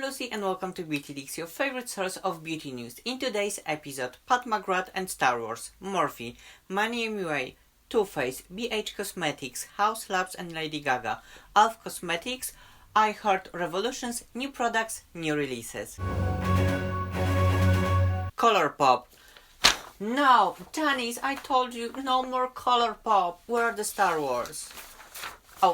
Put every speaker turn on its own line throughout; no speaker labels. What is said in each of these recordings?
Lucy and welcome to Beauty Leaks, your favorite source of beauty news. In today's episode, McGrath and Star Wars, Morphe, Manny MUA, Too Faced, BH Cosmetics, Haus and Lady Gaga, Elf Cosmetics, I Heart Revolutions, new products, new releases. Colourpop. No, Janice, I told you, no more Colourpop. Where are the Star Wars? Oh,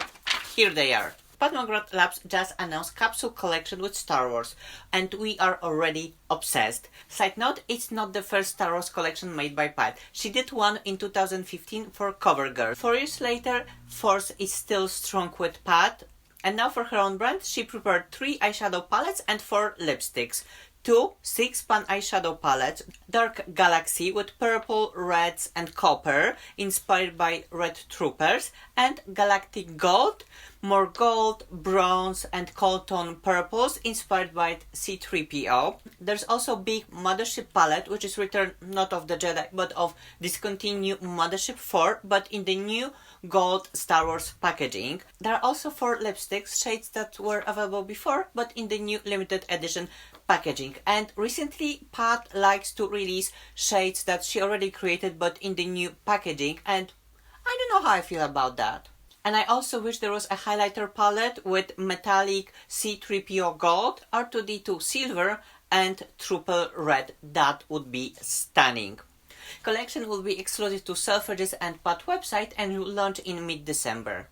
here they are. McGrath Labs just announced capsule collection with Star Wars, and we are already obsessed. Side note, it's not the first Star Wars collection made by Pat. She did one in 2015 for CoverGirl. 4 years later, Force is still strong with Pat, and now for her own brand, she prepared 3 eyeshadow palettes and 4 lipsticks. 2 6-pan eyeshadow palettes, Dark Galaxy with purple, reds and copper, inspired by Red Troopers, and Galactic Gold, more gold, bronze and cold tone purples, inspired by C-3PO. There's also big Mothership palette, which is Return not of the Jedi, but of discontinued Mothership 4, but in the new gold Star Wars packaging. There are also 4 lipsticks, shades that were available before, but in the new limited edition packaging. And recently Pat likes to release shades that she already created but in the new packaging, and I don't know how I feel about that. And I also wish there was a highlighter palette with metallic C-3PO gold, R2-D2 silver and triple red. That would be stunning. Collection will be exclusive to Selfridges and Pat website and will launch in mid-December.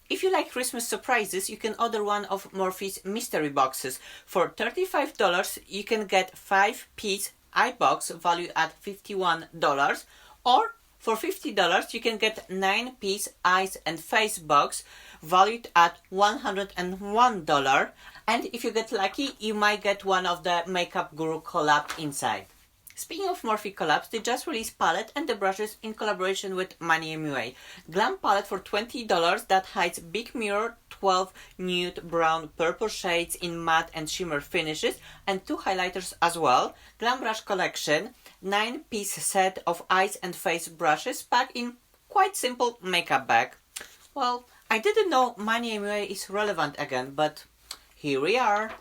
If you like Christmas surprises, you can order one of Morphe's mystery boxes. For $35, you can get 5-piece eye box valued at $51, or for $50, you can get 9-piece eyes and face box valued at $101. And if you get lucky, you might get one of the Makeup Guru collab inside. Speaking of Morphe collabs, they just released palette and the brushes in collaboration with Manny MUA. Glam palette for $20 that hides big mirror, 12 nude brown purple shades in matte and shimmer finishes, and 2 highlighters as well. Glam brush collection, 9-piece set of eyes and face brushes packed in quite simple makeup bag. Well, I didn't know Manny MUA is relevant again, but here we are.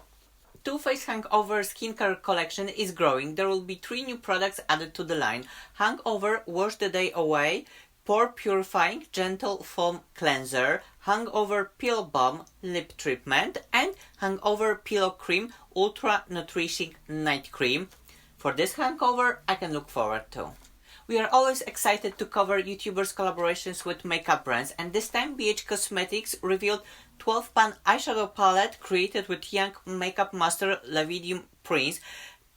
Faced Hangover skincare collection is growing. There will be 3 new products added to the line. Hangover Wash the Day Away, Pore Purifying Gentle Foam Cleanser, Hangover Peel Balm Lip Treatment, and Hangover Pillow Cream Ultra Nourishing Night Cream. For this hangover, I can look forward to. We are always excited to cover YouTubers' collaborations with makeup brands, and this time BH Cosmetics revealed 12-pan eyeshadow palette created with young makeup master Laviedun Prince.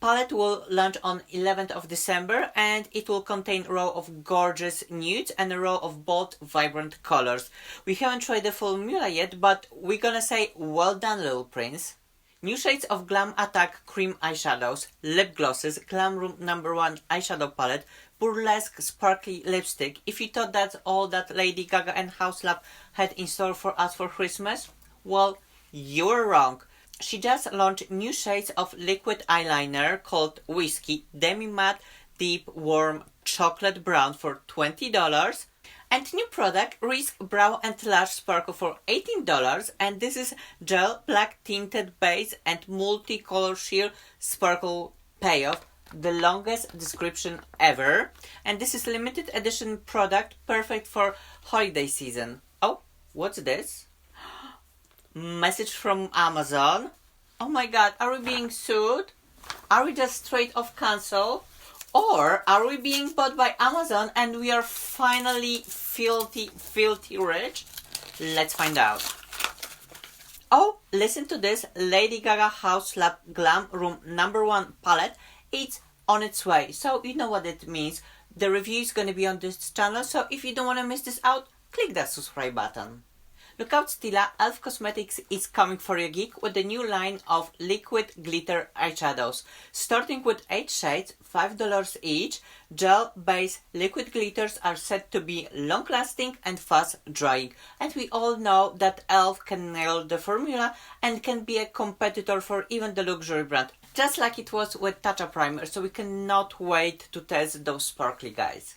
Palette will launch on 11th of December, and it will contain a row of gorgeous nudes and a row of bold, vibrant colors. We haven't tried the formula yet, but we're gonna say well done, little Prince. New shades of Glam Attack cream eyeshadows, lip glosses, Glam Room #1 eyeshadow palette, burlesque sparkly lipstick. If you thought that's all that Lady Gaga and Haus had in store for us for Christmas, well, you were wrong. She just launched new shades of liquid eyeliner called Whiskey Demi Matte Deep Warm Chocolate Brown for $20. And new product, Risk Brow and Lash Sparkle for $18, and this is gel black tinted base and multicolor sheer sparkle payoff, the longest description ever. And this is limited edition product, perfect for holiday season. Oh, what's this? Message from Amazon. Oh my god, are we being sued? Are we just straight off cancel? Or are we being bought by Amazon and we are finally filthy rich? Let's find out. Oh, listen to this. Lady Gaga Haus Glam Room #1 palette. It's on its way. So you know what it means. The review is going to be on this channel. So if you don't want to miss this out, click that subscribe button. Look out, Stila, Elf Cosmetics is coming for your geek with a new line of liquid glitter eyeshadows. Starting with 8 shades, $5 each, gel base liquid glitters are said to be long lasting and fast drying. And we all know that Elf can nail the formula and can be a competitor for even the luxury brand. Just like it was with Tatcha Primer, so we cannot wait to test those sparkly guys.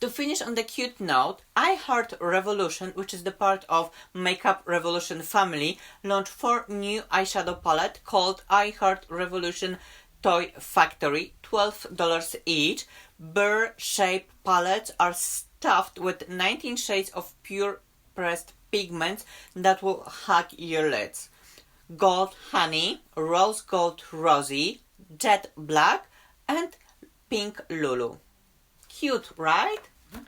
To finish on the cute note, I Heart Revolution, which is the part of Makeup Revolution family, launched 4 new eyeshadow palette called I Heart Revolution Toy Factory, $12 each. Bear shape palettes are stuffed with 19 shades of pure pressed pigments that will hug your lids. Gold Honey, Rose Gold Rosy, Jet Black, and Pink Lulu. Cute, right?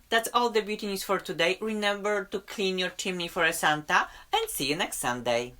That's all the beauty news for today. Remember to clean your chimney for a Santa, and see you next Sunday.